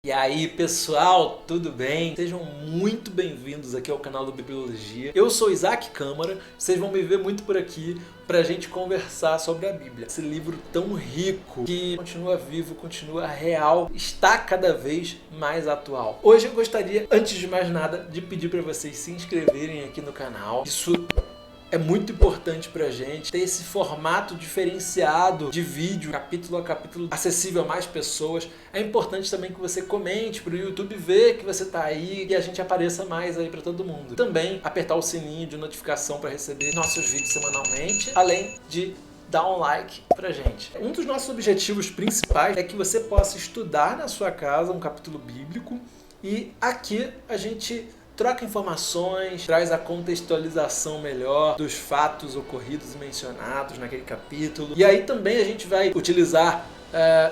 E aí pessoal, tudo bem? Sejam muito bem-vindos aqui ao canal do Bibliologia. Eu sou Isaac Câmara, vocês vão me ver muito por aqui pra gente conversar sobre a Bíblia. Esse livro tão rico, que continua vivo, continua real, está cada vez mais atual. Hoje eu gostaria, antes de mais nada, de pedir para vocês se inscreverem aqui no canal. Isso é muito importante pra gente ter esse formato diferenciado de vídeo, capítulo a capítulo, acessível a mais pessoas. É importante também que você comente pro YouTube ver que você tá aí e a gente apareça mais aí pra todo mundo. Também apertar o sininho de notificação para receber nossos vídeos semanalmente, além de dar um like pra gente. Um dos nossos objetivos principais é que você possa estudar na sua casa um capítulo bíblico e aqui a gente troca informações, traz a contextualização melhor dos fatos ocorridos e mencionados naquele capítulo. E aí também a gente vai utilizar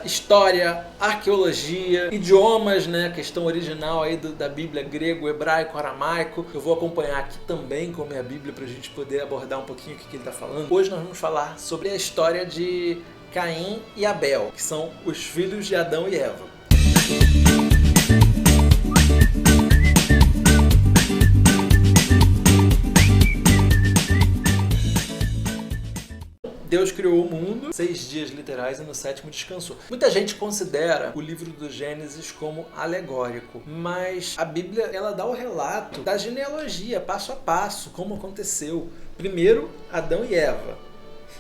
história, arqueologia, idiomas, né? A questão original aí da Bíblia, grego, hebraico, aramaico. Eu vou acompanhar aqui também com a minha Bíblia para a gente poder abordar um pouquinho o que ele está falando. Hoje nós vamos falar sobre a história de Caim e Abel, que são os filhos de Adão e Eva. Deus criou o mundo 6 dias literais e no 7º descansou. Muita gente considera o livro do Gênesis como alegórico, mas a Bíblia ela dá o relato da genealogia, passo a passo, como aconteceu. Primeiro, Adão e Eva.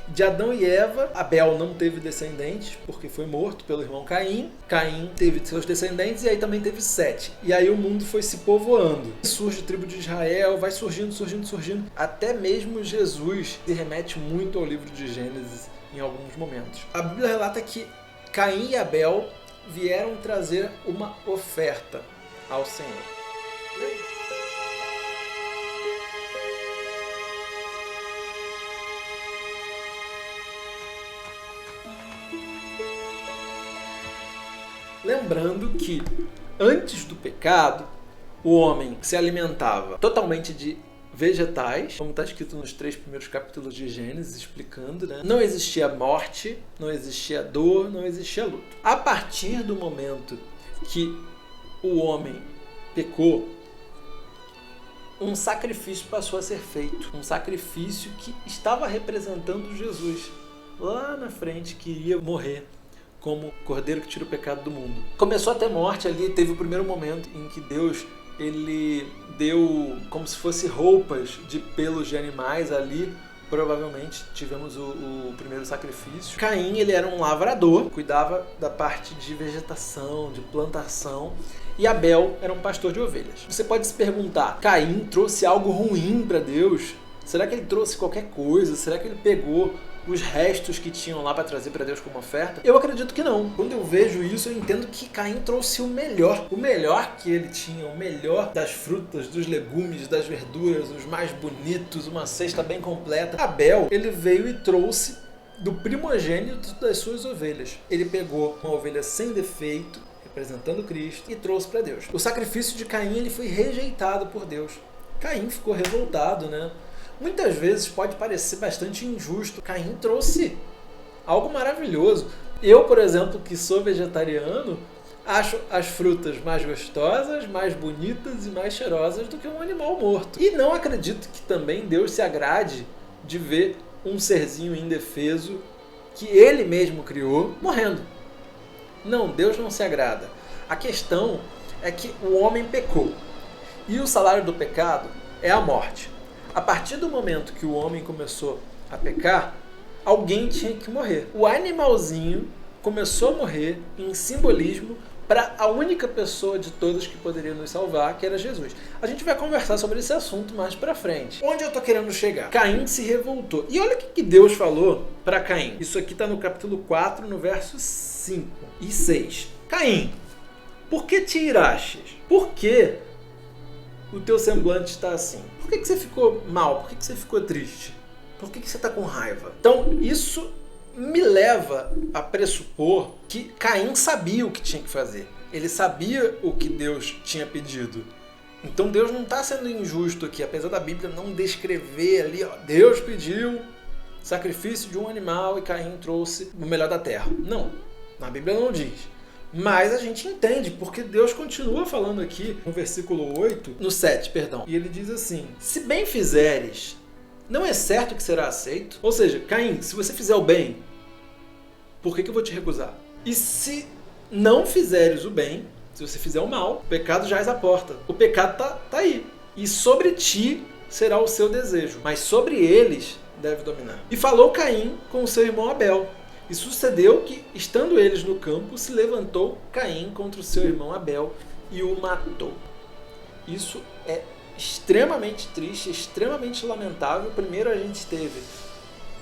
De Adão e Eva, Abel não teve descendentes, porque foi morto pelo irmão Caim. Caim teve seus descendentes e aí também teve Sete. E aí o mundo foi se povoando. Surge a tribo de Israel, vai surgindo. Até mesmo Jesus se remete muito ao livro de Gênesis em alguns momentos. A Bíblia relata que Caim e Abel vieram trazer uma oferta ao Senhor. Lembrando que, antes do pecado, o homem se alimentava totalmente de vegetais, como está escrito nos 3 primeiros capítulos de Gênesis, explicando, né? Não existia morte, não existia dor, não existia luto. A partir do momento que o homem pecou, um sacrifício passou a ser feito. Um sacrifício que estava representando Jesus lá na frente, que iria morrer como cordeiro que tira o pecado do mundo. Começou a ter morte ali, teve o primeiro momento em que Deus ele deu como se fosse roupas de pelos de animais ali. Provavelmente tivemos o primeiro sacrifício. Caim ele era um lavrador, cuidava da parte de vegetação, de plantação. E Abel era um pastor de ovelhas. Você pode se perguntar, Caim trouxe algo ruim para Deus? Será que ele trouxe qualquer coisa? Será que ele pegou os restos que tinham lá para trazer para Deus como oferta? Eu acredito que não. Quando eu vejo isso, eu entendo que Caim trouxe o melhor que ele tinha, o melhor das frutas, dos legumes, das verduras, os mais bonitos, uma cesta bem completa. Abel, ele veio e trouxe do primogênito das suas ovelhas. Ele pegou uma ovelha sem defeito, representando Cristo, e trouxe para Deus. O sacrifício de Caim ele foi rejeitado por Deus. Caim ficou revoltado, né? Muitas vezes pode parecer bastante injusto. Caim trouxe algo maravilhoso. Eu, por exemplo, que sou vegetariano, acho as frutas mais gostosas, mais bonitas e mais cheirosas do que um animal morto. E não acredito que também Deus se agrade de ver um serzinho indefeso que Ele mesmo criou morrendo. Não, Deus não se agrada. A questão é que o homem pecou. E o salário do pecado é a morte. A partir do momento que o homem começou a pecar, alguém tinha que morrer. O animalzinho começou a morrer em simbolismo para a única pessoa de todas que poderia nos salvar, que era Jesus. A gente vai conversar sobre esse assunto mais para frente. Onde eu estou querendo chegar? Caim se revoltou. E olha o que Deus falou para Caim. Isso aqui está no capítulo 4, no versos 5 e 6. Caim, por que te irastes? Por que o teu semblante está assim? Por que você ficou mal? Por que você ficou triste? Por que você está com raiva? Então, isso me leva a pressupor que Caim sabia o que tinha que fazer. Ele sabia o que Deus tinha pedido. Então, Deus não está sendo injusto aqui, apesar da Bíblia não descrever ali, ó, Deus pediu sacrifício de um animal e Caim trouxe o melhor da terra. Não, na Bíblia não diz. Mas a gente entende, porque Deus continua falando aqui no versículo 8, no 7, perdão. E ele diz assim: se bem fizeres, não é certo que será aceito? Ou seja, Caim, se você fizer o bem, por que eu vou te recusar? E se não fizeres o bem, se você fizer o mal, o pecado jaz à porta. O pecado tá aí. E sobre ti será o seu desejo, mas sobre eles deve dominar. E falou Caim com o seu irmão Abel. E sucedeu que, estando eles no campo, se levantou Caim contra o seu irmão Abel e o matou. Isso é extremamente triste, extremamente lamentável. Primeiro a gente teve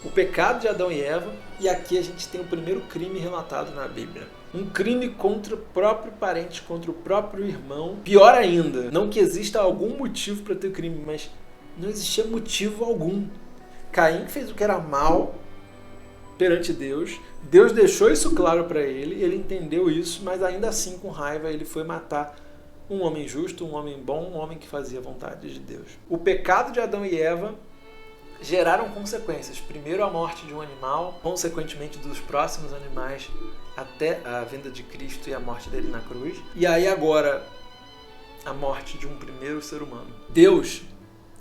o pecado de Adão e Eva, e aqui a gente tem o primeiro crime relatado na Bíblia. Um crime contra o próprio parente, contra o próprio irmão. Pior ainda, não que exista algum motivo para ter crime, mas não existia motivo algum. Caim fez o que era mal perante Deus. Deus deixou isso claro para ele, ele entendeu isso, mas ainda assim, com raiva, ele foi matar um homem justo, um homem bom, um homem que fazia a vontade de Deus. O pecado de Adão e Eva geraram consequências. Primeiro a morte de um animal, consequentemente dos próximos animais, até a vinda de Cristo e a morte dele na cruz. E aí agora a morte de um primeiro ser humano. Deus,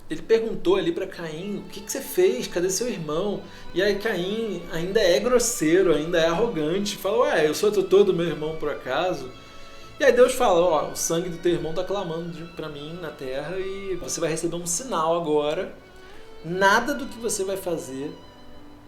ele perguntou ali para Caim: o que você fez? Cadê seu irmão? E aí Caim ainda é grosseiro, ainda é arrogante. Fala: ué, eu sou tutor do meu irmão por acaso? E aí Deus fala: ó, o sangue do teu irmão está clamando para mim na terra e você vai receber um sinal agora. Nada do que você vai fazer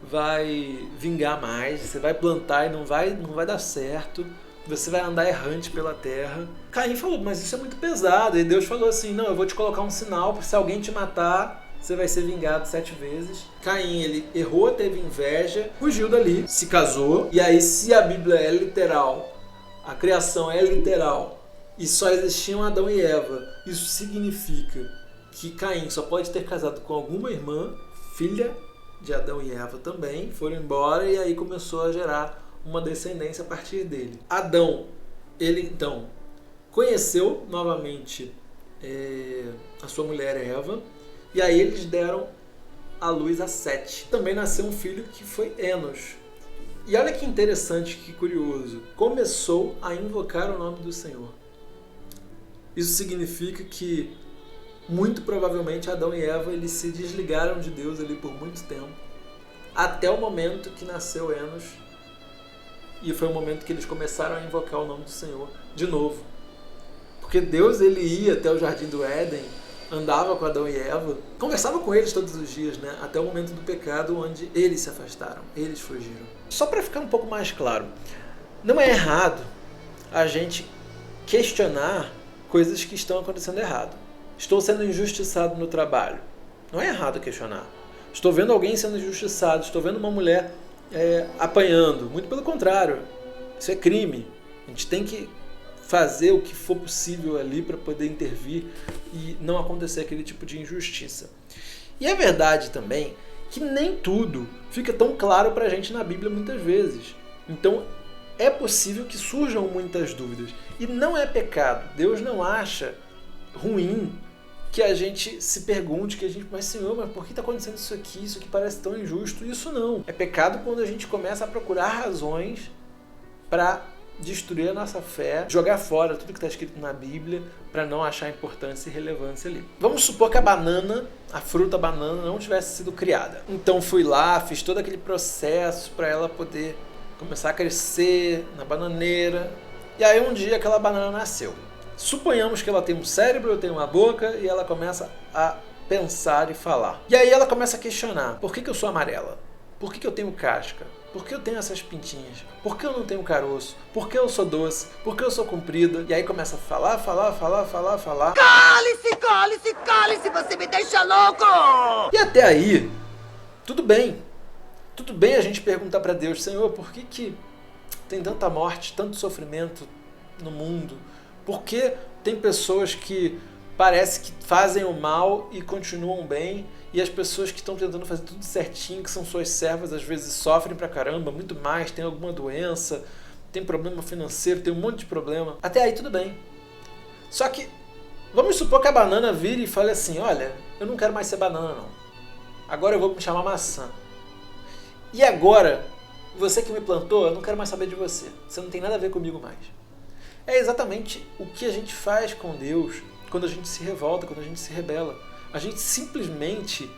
vai vingar mais. Você vai plantar e não vai dar certo. Você vai andar errante pela terra. Caim falou: mas isso é muito pesado. E Deus falou assim: não, eu vou te colocar um sinal, se alguém te matar, você vai ser vingado 7 vezes. Caim, ele errou, teve inveja, fugiu dali, se casou. E aí, se a Bíblia é literal, a criação é literal, e só existiam Adão e Eva, isso significa que Caim só pode ter casado com alguma irmã, filha de Adão e Eva também, foram embora, e aí começou a gerar uma descendência a partir dele. Adão, ele então conheceu novamente a sua mulher Eva, e aí eles deram à luz a Sete. Também nasceu um filho que foi Enos. E olha que interessante, que curioso, começou a invocar o nome do Senhor. Isso significa que muito provavelmente Adão e Eva eles se desligaram de Deus ali por muito tempo, até o momento que nasceu Enos. E foi o momento que eles começaram a invocar o nome do Senhor de novo. Porque Deus, ele ia até o Jardim do Éden, andava com Adão e Eva, conversava com eles todos os dias, né? Até o momento do pecado, onde eles se afastaram, eles fugiram. Só para ficar um pouco mais claro, não é errado a gente questionar coisas que estão acontecendo errado. Estou sendo injustiçado no trabalho. Não é errado questionar. Estou vendo alguém sendo injustiçado, estou vendo uma mulher apanhando. Muito pelo contrário, isso é crime. A gente tem que fazer o que for possível ali para poder intervir e não acontecer aquele tipo de injustiça. E é verdade também que nem tudo fica tão claro para a gente na Bíblia muitas vezes. Então é possível que surjam muitas dúvidas. E não é pecado. Deus não acha ruim que a gente se pergunte, que a gente, mas Senhor, mas por que está acontecendo isso aqui? Isso que parece tão injusto. Isso não. É pecado quando a gente começa a procurar razões para destruir a nossa fé, jogar fora tudo que está escrito na Bíblia para não achar importância e relevância ali. Vamos supor que a fruta banana não tivesse sido criada. Então fui lá, fiz todo aquele processo para ela poder começar a crescer na bananeira. E aí um dia aquela banana nasceu. Suponhamos que ela tem um cérebro, eu tenho uma boca, e ela começa a pensar e falar. E aí ela começa a questionar: por que eu sou amarela? Por que eu tenho casca? Por que eu tenho essas pintinhas? Por que eu não tenho caroço? Por que eu sou doce? Por que eu sou comprida? E aí começa a falar. Cale-se, você me deixa louco! E até aí, tudo bem. Tudo bem a gente perguntar para Deus: Senhor, por que tem tanta morte, tanto sofrimento no mundo? Por que tem pessoas que parece que fazem o mal e continuam bem, e as pessoas que estão tentando fazer tudo certinho, que são suas servas, às vezes sofrem pra caramba, muito mais, tem alguma doença, tem problema financeiro, tem um monte de problema. Até aí tudo bem. Só que vamos supor que a banana vire e fale assim: olha, eu não quero mais ser banana não. Agora eu vou me chamar maçã. E agora, você que me plantou, eu não quero mais saber de você. Você não tem nada a ver comigo mais. É exatamente o que a gente faz com Deus quando a gente se revolta, quando a gente se rebela. A gente simplesmente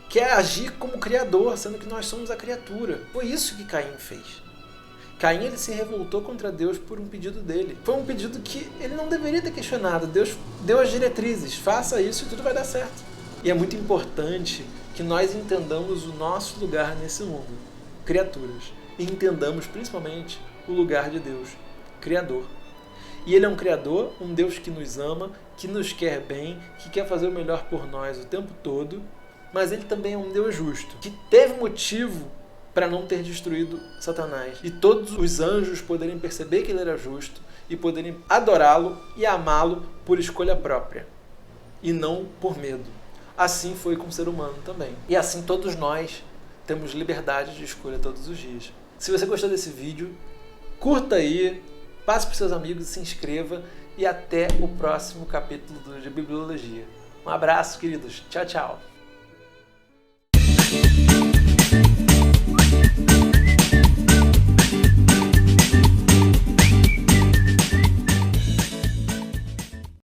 quer agir como criador, sendo que nós somos a criatura. Foi isso que Caim fez. Caim ele se revoltou contra Deus por um pedido dele. Foi um pedido que ele não deveria ter questionado. Deus deu as diretrizes, faça isso e tudo vai dar certo. E é muito importante que nós entendamos o nosso lugar nesse mundo, criaturas, e entendamos principalmente o lugar de Deus, Criador. E Ele é um Criador, um Deus que nos ama, que nos quer bem, que quer fazer o melhor por nós o tempo todo, mas Ele também é um Deus justo, que teve motivo para não ter destruído Satanás. E todos os anjos poderem perceber que Ele era justo e poderem adorá-lo e amá-lo por escolha própria, e não por medo. Assim foi com o ser humano também. E assim todos nós temos liberdade de escolha todos os dias. Se você gostou desse vídeo, curta aí, passe para os seus amigos, se inscreva e até o próximo capítulo de Bibliologia. Um abraço, queridos. Tchau, tchau.